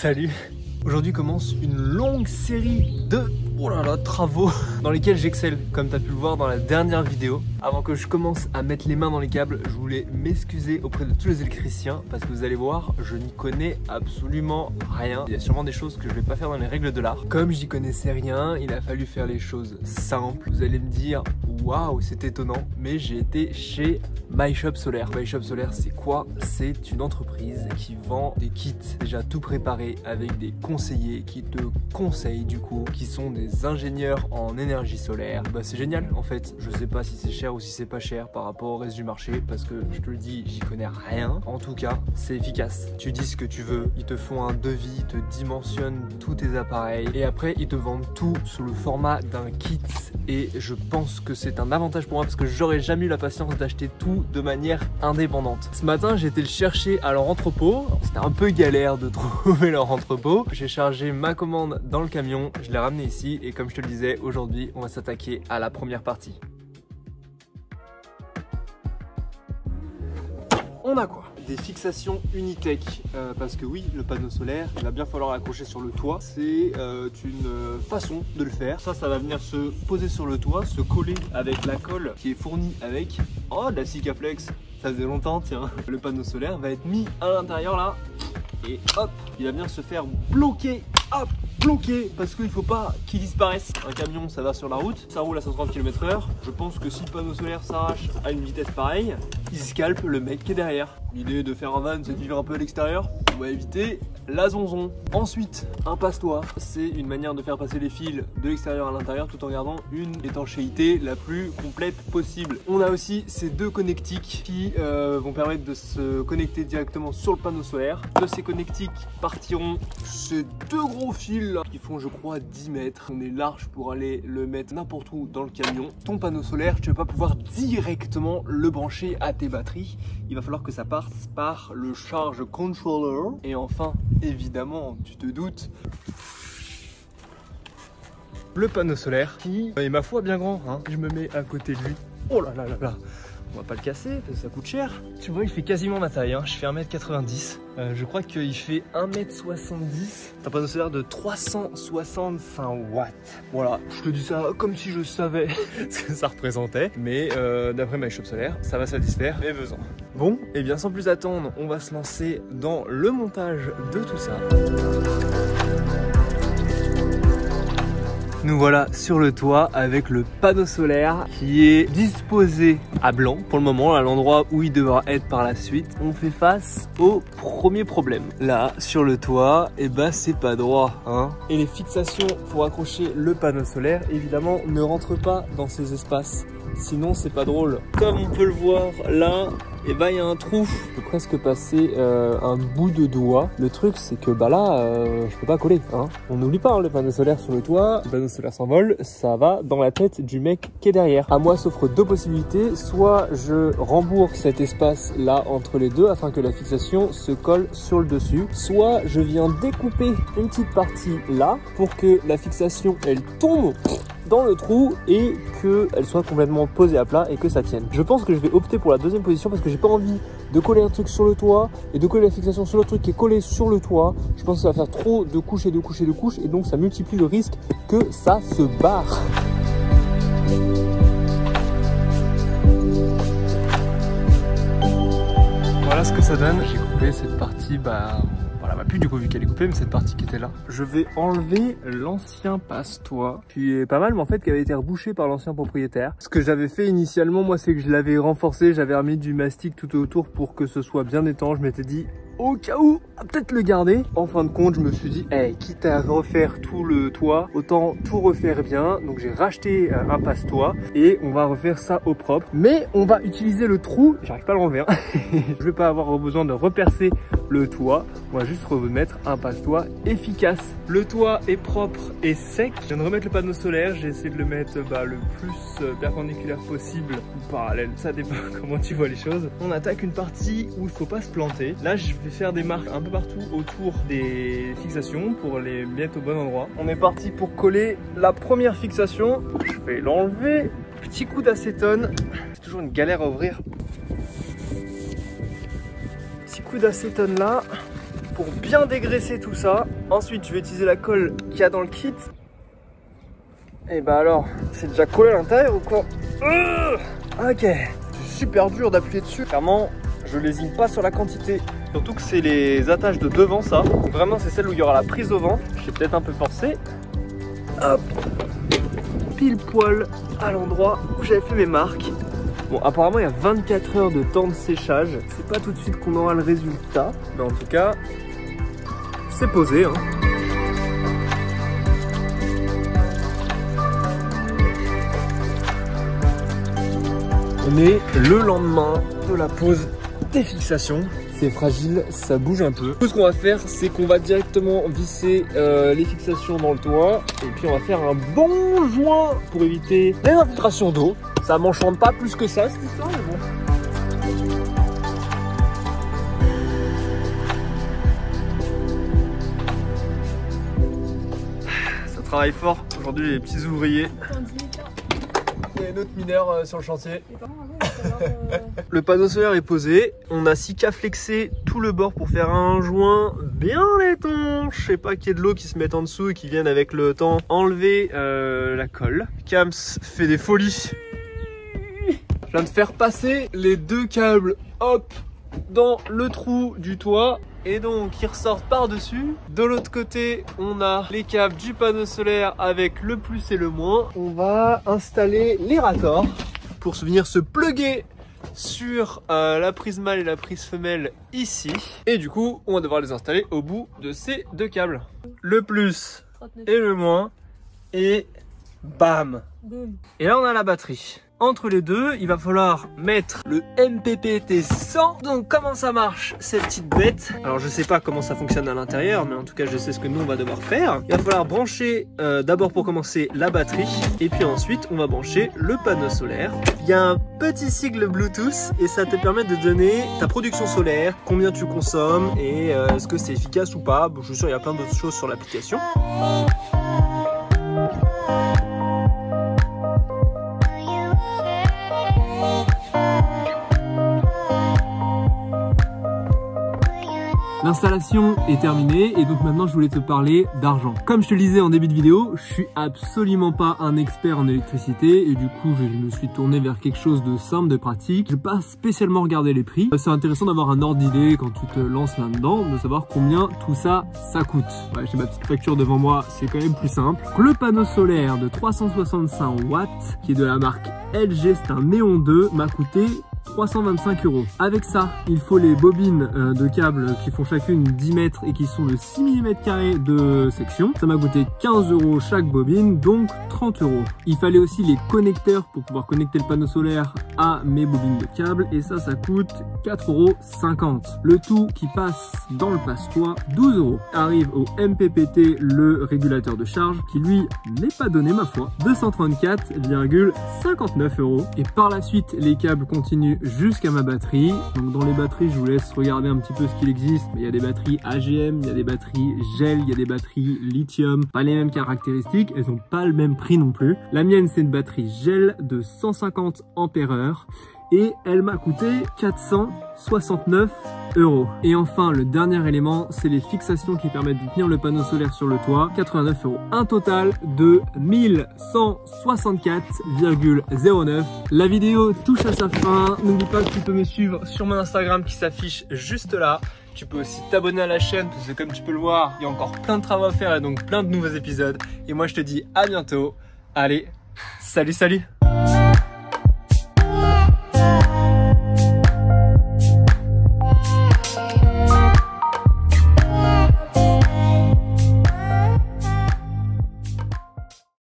Salut. Aujourd'hui commence une longue série de travaux dans lesquels j'excelle, comme tu as pu le voir dans la dernière vidéo. Avant que je commence à mettre les mains dans les câbles, je voulais m'excuser auprès de tous les électriciens parce que vous allez voir, je n'y connais absolument rien. Il y a sûrement des choses que je vais pas faire dans les règles de l'art. Comme je n'y connaissais rien, il a fallu faire les choses simples. Vous allez me dire, waouh, c'est étonnant, mais j'ai été chez MyShop Solaire. MyShop Solaire, c'est quoi? C'est une entreprise qui vend des kits déjà tout préparés avec des conseillers qui te conseillent du coup, qui sont des ingénieurs en énergie solaire. Bah c'est génial en fait. Je sais pas si c'est cher ou si c'est pas cher par rapport au reste du marché parce que je te le dis, j'y connais rien. En tout cas, c'est efficace. Tu dis ce que tu veux, ils te font un devis, ils te dimensionnent tous tes appareils et après ils te vendent tout sous le format d'un kit. Et je pense que c'est un avantage pour moi parce que j'aurais jamais eu la patience d'acheter tout de manière indépendante. Ce matin, j'ai été le chercher à leur entrepôt. C'était un peu galère de trouver leur entrepôt. J'ai chargé ma commande dans le camion, je l'ai ramené ici et comme je te le disais, aujourd'hui, on va s'attaquer à la première partie. On a quoi? Des fixations Unitech parce que oui, le panneau solaire, il va bien falloir l'accrocher sur le toit. C'est une façon de le faire. Ça va venir se poser sur le toit, se coller avec la colle qui est fournie avec de la Sikaflex. Ça faisait longtemps, tiens. Le panneau solaire va être mis à l'intérieur là et hop, il va venir se faire bloquer. Hop, bloqué parce qu'il ne faut pas qu'il disparaisse. Un camion ça va sur la route, ça roule à 130 km/h. Je pense que si le panneau solaire s'arrache à une vitesse pareille, il scalpe le mec qui est derrière. L'idée de faire un van, c'est de vivre un peu à l'extérieur. On va éviter la zonzon. Ensuite, un passe-toit. C'est une manière de faire passer les fils de l'extérieur à l'intérieur tout en gardant une étanchéité la plus complète possible. On a aussi ces deux connectiques qui vont permettre de se connecter directement sur le panneau solaire. De ces connectiques partiront ces deux gros fils là, qui font je crois 10 mètres. On est large pour aller le mettre n'importe où dans le camion. Ton panneau solaire, tu ne vas pas pouvoir directement le brancher à tes batteries. Il va falloir que ça passe par le charge controller. Et enfin, évidemment, tu te doutes, le panneau solaire qui est ma foi bien grand. Je me mets à côté de lui. Oh là là là là. On va pas le casser parce que ça coûte cher. Tu vois, il fait quasiment ma taille. Je fais 1m90. Je crois qu'il fait 1m70. C'est un panneau solaire de 365 watts. Voilà, je te dis ça comme si je savais ce que ça représentait. Mais d'après MyShop Solaire, ça va satisfaire mes besoins. Bon, et bien sans plus attendre, on va se lancer dans le montage de tout ça. Nous voilà sur le toit avec le panneau solaire qui est disposé à blanc pour le moment, à l'endroit où il devra être par la suite. On fait face au premier problème. Là, sur le toit, c'est pas droit. Et les fixations pour accrocher le panneau solaire, évidemment, ne rentrent pas dans ces espaces. Sinon, c'est pas drôle. Comme on peut le voir là, il y a un trou. Je peux presque passer un bout de doigt. Le truc, c'est que je peux pas coller. On n'oublie pas le panneau solaire sur le toit. Le panneau solaire s'envole, ça va dans la tête du mec qui est derrière. À moi s'offrent deux possibilités. Soit je rembourse cet espace là entre les deux afin que la fixation se colle sur le dessus. Soit je viens découper une petite partie là pour que la fixation elle tombe dans le trou et qu'elle soit complètement posée à plat et que ça tienne. Je pense que je vais opter pour la deuxième position parce que j'ai pas envie de coller un truc sur le toit et de coller la fixation sur le truc qui est collé sur le toit. Je pense que ça va faire trop de couches et de couches et de couches et donc ça multiplie le risque que ça se barre. Voilà ce que ça donne. J'ai coupé cette partie, plus du coup vu qu'elle est coupée, mais cette partie qui était là. Je vais enlever l'ancien passe-toit qui est pas mal mais en fait qui avait été rebouché par l'ancien propriétaire. Ce que j'avais fait initialement moi c'est que je l'avais renforcé, j'avais remis du mastic tout autour pour que ce soit bien étanche. Je m'étais dit au cas où, peut-être le garder. En fin de compte, je me suis dit, quitte à refaire tout le toit, autant tout refaire bien. Donc j'ai racheté un passe-toit et on va refaire ça au propre. Mais on va utiliser le trou, j'arrive pas à l'enlever. Je vais pas avoir besoin de repercer le toit. On va juste remettre un passe-toit efficace. Le toit est propre et sec. Je viens de remettre le panneau solaire. J'ai essayé de le mettre le plus perpendiculaire possible ou parallèle. Ça dépend comment tu vois les choses. On attaque une partie où il faut pas se planter. Là, je vais faire des marques un peu partout autour des fixations pour les mettre au bon endroit. On est parti pour coller la première fixation. Je vais l'enlever. Petit coup d'acétone. C'est toujours une galère à ouvrir. Petit coup d'acétone là. pour bien dégraisser tout ça. Ensuite, je vais utiliser la colle qu'il y a dans le kit. Et bah alors, c'est déjà collé à l'intérieur ou quoi? Ok, c'est super dur d'appuyer dessus. Clairement, je lésine pas sur la quantité. Surtout que c'est les attaches de devant ça. Donc vraiment, c'est celle où il y aura la prise au vent. J'ai peut-être un peu forcé. Hop, pile poil à l'endroit où j'avais fait mes marques. Bon, apparemment, il y a 24 heures de temps de séchage. C'est pas tout de suite qu'on aura le résultat. Mais en tout cas, c'est posé, hein. On est le lendemain de la pose des fixations. C'est fragile, ça bouge un peu. Tout ce qu'on va faire, c'est qu'on va directement visser les fixations dans le toit. Et puis on va faire un bon joint pour éviter les infiltrations d'eau. Ça m'enchante pas plus que ça cette histoire, mais bon. Ça travaille fort. Aujourd'hui, les petits ouvriers. Il y a un autre mineur sur le chantier. Le panneau solaire est posé. On a Sikaflexé tout le bord pour faire un joint bien étanche. Je sais pas qu'il y ait de l'eau qui se mette en dessous et qui vienne avec le temps enlever la colle. Kams fait des folies. Je viens de faire passer les deux câbles, hop, dans le trou du toit. Et donc ils ressortent par-dessus. De l'autre côté, on a les câbles du panneau solaire avec le plus et le moins. On va installer les raccords pour venir se plugger sur la prise mâle et la prise femelle ici. Et du coup, on va devoir les installer au bout de ces deux câbles. Le plus et le moins. Et bam! Et là, on a la batterie. Entre les deux, il va falloir mettre le MPPT 100. Donc comment ça marche cette petite bête? Alors je sais pas comment ça fonctionne à l'intérieur, mais en tout cas je sais ce que nous on va devoir faire. Il va falloir brancher d'abord pour commencer la batterie, et puis ensuite on va brancher le panneau solaire. Il y a un petit sigle Bluetooth et ça te permet de donner ta production solaire, combien tu consommes et est-ce que c'est efficace ou pas. Bon, je suis sûr il y a plein d'autres choses sur l'application. L'installation est terminée et donc maintenant je voulais te parler d'argent. Comme je te le disais en début de vidéo, je suis absolument pas un expert en électricité et du coup je me suis tourné vers quelque chose de simple, de pratique. Je n'ai pas spécialement regardé les prix. C'est intéressant d'avoir un ordre d'idée quand tu te lances là-dedans, de savoir combien tout ça coûte. Ouais, j'ai ma petite facture devant moi, c'est quand même plus simple. Le panneau solaire de 365 watts qui est de la marque LG, c'est un Néon 2, m'a coûté 325 €. Avec ça, il faut les bobines de câbles qui font chacune 10 mètres et qui sont de 6 mm² de section. Ça m'a coûté 15 € chaque bobine, donc 30 €. Il fallait aussi les connecteurs pour pouvoir connecter le panneau solaire à mes bobines de câbles et ça coûte 4,50 €. Le tout qui passe dans le passe-toit, 12 €. Arrive au MPPT le régulateur de charge qui lui n'est pas donné ma foi, 234,59 €. Et par la suite, les câbles continuent jusqu'à ma batterie. Donc dans les batteries, je vous laisse regarder un petit peu ce qu'il existe. Mais il y a des batteries AGM, il y a des batteries gel, il y a des batteries lithium. Pas les mêmes caractéristiques, elles n'ont pas le même prix non plus. La mienne, c'est une batterie gel de 150 ampères-heure et elle m'a coûté 469 €. Et enfin, le dernier élément, c'est les fixations qui permettent de tenir le panneau solaire sur le toit, 89 €. Un total de 1164,09 €. La vidéo touche à sa fin. N'oublie pas que tu peux me suivre sur mon Instagram qui s'affiche juste là. Tu peux aussi t'abonner à la chaîne parce que comme tu peux le voir, il y a encore plein de travaux à faire et donc plein de nouveaux épisodes. Et moi, je te dis à bientôt. Allez, salut, salut!